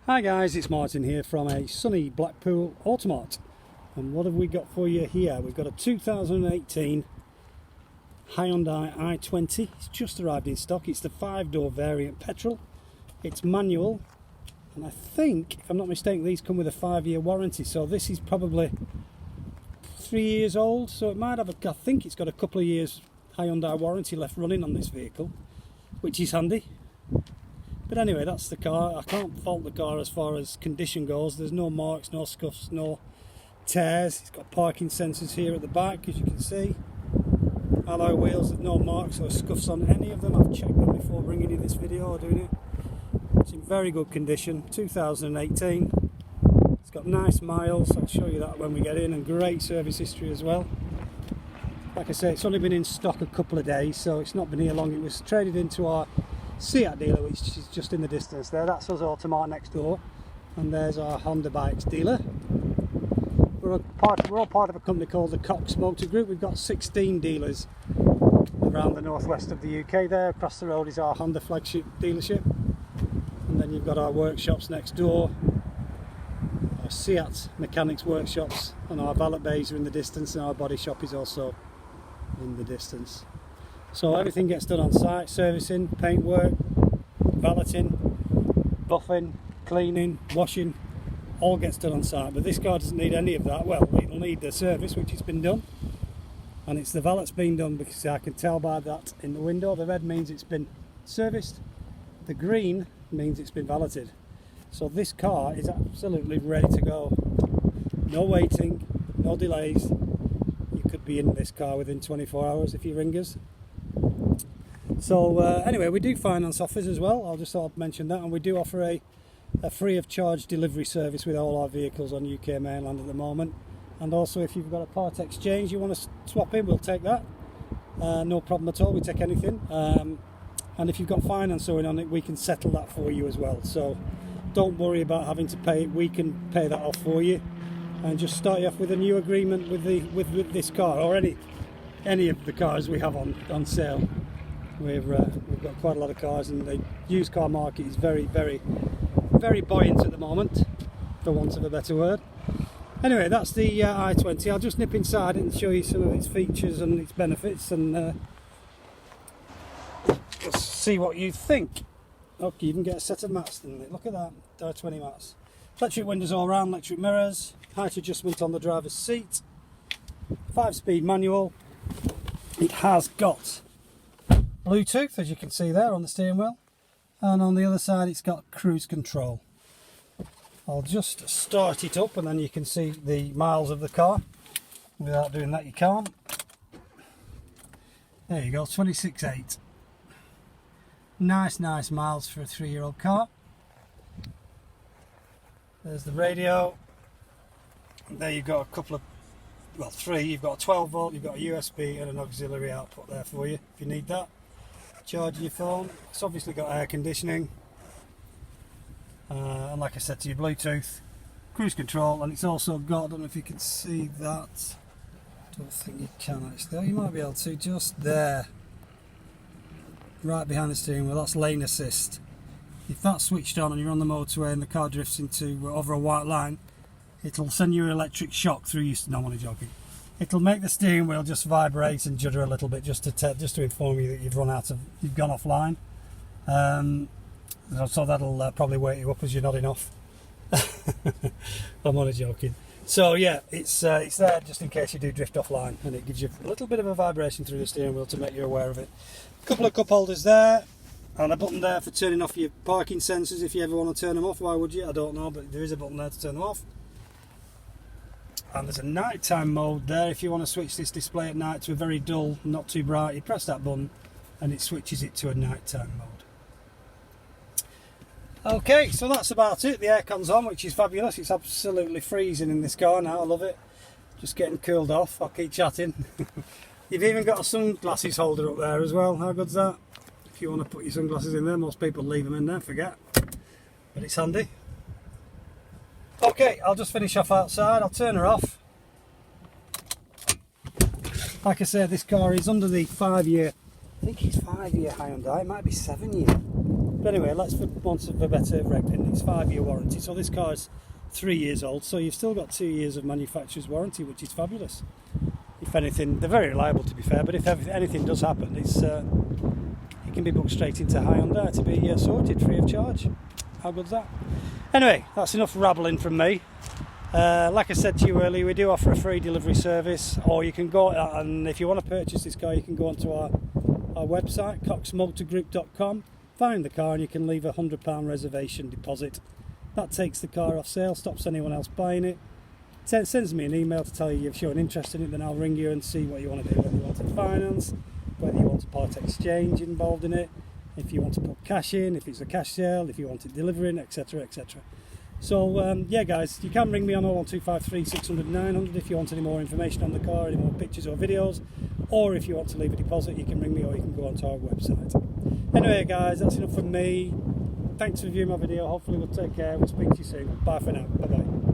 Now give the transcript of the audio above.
Hi guys, it's Martin here from a sunny Blackpool Automart, and what have we got for you here? We've got a 2018 Hyundai i20. It's just arrived in stock. It's the 5-door variant petrol. It's manual, and I think, if I'm not mistaken, these come with a 5-year warranty, so this is probably 3 years old, so it might have I think it's got a couple of years Hyundai warranty left running on this vehicle, which is handy. But anyway, that's the car. I can't fault the car as far as condition goes. There's no marks, no scuffs, no tears. It's got parking sensors here at the back, as you can see. Alloy wheels, there's no marks or scuffs on any of them. I've checked them before bringing you this video or doing it. It's in very good condition. 2018. It's got nice miles. I'll show you that when we get in, and great service history as well. Like I say, it's only been in stock a couple of days, so it's not been here long. It was traded into our Seat dealer, which is just in the distance there. That's us Automart next door, and there's our Honda bikes dealer. We're all part of a company called the Cox Motor Group. We've got 16 dealers around the northwest of the UK there. Across the road is our Honda flagship dealership, and then you've got our workshops next door, our Seat mechanics workshops, and our valet bays are in the distance, and our body shop is also in the distance. So everything gets done on site: servicing, paint work, valeting, buffing, cleaning, washing, all gets done on site. But this car doesn't need any of that. Well, it'll need the service, which has been done, and it's the valet's been done, because I can tell by that in the window. The red means it's been serviced, the green means it's been valeted. So this car is absolutely ready to go. No waiting, no delays. You could be in this car within 24 hours if you ring us. So anyway, we do finance offers as well. I'll just mention that, and we do offer a free of charge delivery service with all our vehicles on UK mainland at the moment. And also, if you've got a part exchange you want to swap in, we'll take that. No problem at all, we take anything. And if you've got finance owing on it, we can settle that for you as well. So don't worry about having to pay it. We can pay that off for you, and just start you off with a new agreement with this car, or any of the cars we have on sale. We've got quite a lot of cars, and the used car market is very, very, very buoyant at the moment, for want of a better word. Anyway, that's the i20. I'll just nip inside and show you some of its features and its benefits, and see what you think. Look, you even get a set of mats in it. Look at that, i20 mats. Electric windows all round, electric mirrors, height adjustment on the driver's seat, 5-speed manual. It has got Bluetooth, as you can see there on the steering wheel, and on the other side it's got cruise control. I'll just start it up, and then you can see the miles of the car. Without doing that you can't. There you go, 26.8. Nice miles for a 3-year-old car. There's the radio. There you've got a couple of, well, 3. You've got a 12 volt, you've got a USB and an auxiliary output there for you if you need that. Charging your phone. It's obviously got air conditioning, and like I said to you, Bluetooth, cruise control, and it's also got, I don't know if you can see that, don't think you can actually, you might be able to, just there, right behind the steering wheel, that's lane assist. If that's switched on and you're on the motorway and the car drifts into over a white line, it'll send you an electric shock through your, no, I'm only joking. It'll make the steering wheel just vibrate and judder a little bit, just to inform you that you've gone offline. So that'll probably wake you up as you're nodding off. I'm only joking. So yeah, it's there just in case you do drift offline, and it gives you a little bit of a vibration through the steering wheel to make you aware of it. A couple of cup holders there, and a button there for turning off your parking sensors if you ever want to turn them off. Why would you? I don't know, but there is a button there to turn them off. And there's a nighttime mode there. If you want to switch this display at night to a very dull, not too bright, you press that button and it switches it to a nighttime mode. Okay, so that's about it. The aircon's on, which is fabulous. It's absolutely freezing in this car now. I love it. Just getting cooled off. I'll keep chatting. You've even got a sunglasses holder up there as well. How good's that? If you want to put your sunglasses in there, most people leave them in there, forget. But it's handy. Okay, I'll just finish off outside. I'll turn her off. Like I said, this car is under the 5-year, I think it's 5-year Hyundai, it might be 7-year. But anyway, let's for want of a better reckoning, it's 5-year warranty. So this car's 3 years old, so you've still got 2 years of manufacturer's warranty, which is fabulous. If anything, they're very reliable to be fair, but if anything does happen, it can be booked straight into Hyundai to be sorted free of charge. How good's that? Anyway, that's enough rabbling from me. Like I said to you earlier, we do offer a free delivery service, or you can go, and if you want to purchase this car, you can go onto our website, coxmotorgroup.com, find the car, and you can leave a £100 reservation deposit. That takes the car off sale, stops anyone else buying it. Sends me an email to tell you you've shown interest in it, then I'll ring you and see what you want to do, whether you want to finance, whether you want to part exchange involved in it, if you want to put cash in, if it's a cash sale, if you want it delivering, etc, etc. So yeah guys, you can ring me on 01253 600 900 if you want any more information on the car, any more pictures or videos, or if you want to leave a deposit you can ring me, or you can go onto our website. Anyway guys, that's enough from me. Thanks for viewing my video. Hopefully we'll take care. We'll speak to you soon. Bye for now. Bye bye.